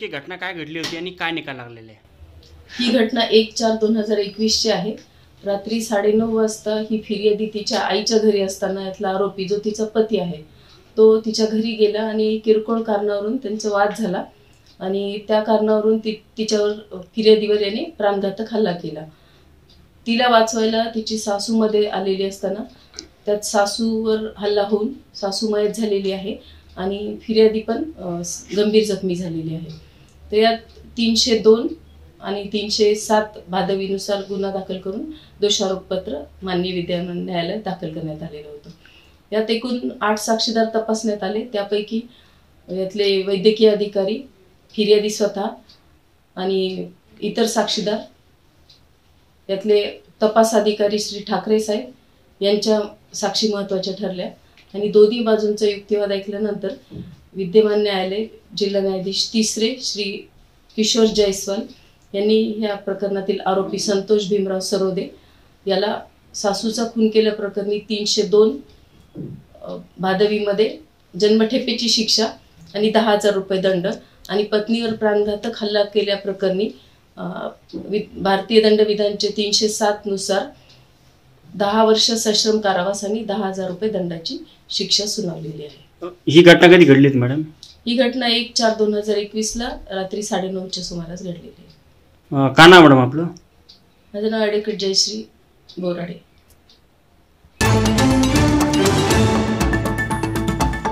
नेमकी घटना काय घडली होती आणि काय निकाल लागलेले आहे? ही घटना 1/4/2021 ची आहे। रात्री 9:30 वाजता ही फिर्यादी तिच्या आईच्या घरी असताना यातला आरोपी जो तिचा पती आहे तो तिच्या घरी गेला आणि किरकोळ कारणावरून त्यांचा वाद झाला आणि त्या कारणावरून तिच्यावर फिर्यादीवर याने प्राणघातक हल्ला केला। तिला वाचवायला तिची सासू मध्ये आलेली असताना त्यात सासूवर हल्ला होऊन सासू मयत झालेली आहे आणि फिर्यादी पण गंभीर जखमी झालेली आहे। तर यात 302 आणि 307 भादवीनुसार गुन्हा दाखल करून दोषारोपपत्र माननीय विद्यमान न्यायालयात दाखल करण्यात आलेलं होतं। यात एकूण 8 साक्षीदार तपासण्यात आले। त्यापैकी यातले वैद्यकीय अधिकारी, फिर्यादी स्वतः आणि इतर साक्षीदार, यातले तपास अधिकारी श्री ठाकरे साहेब यांच्या साक्षी महत्त्वाच्या ठरल्या आणि दोन्ही बाजूंचा युक्तिवाद ऐकल्यानंतर विद्यमान न्यायालय जिल्हा न्यायाधीश 3 श्री किशोर जयस्वाल यांनी या प्रकरणातील आरोपी संतोष भीमराव सरोदे याला सासूचा खून केल्याप्रकरणी 302 भादवीमध्ये जन्मठेपेची शिक्षा आणि 10,000 रुपये दंड आणि पत्नीवर प्राणघातक हल्ला केल्याप्रकरणी भारतीय दंडविधानचे 307 नुसार 10 वर्ष सश्रम कारावास आणि 10,000 रुपये दंडाची शिक्षा सुनावलेली आहे। ही घटना कधी घडली मॅडम? ही घटना 1/4/2021 ला रात्री 9:30च्या सुमारास घडलेली आहे। का नाव मॅडम आपलं? माझं नाव ॲडव्होकेट जयश्री बोराडे।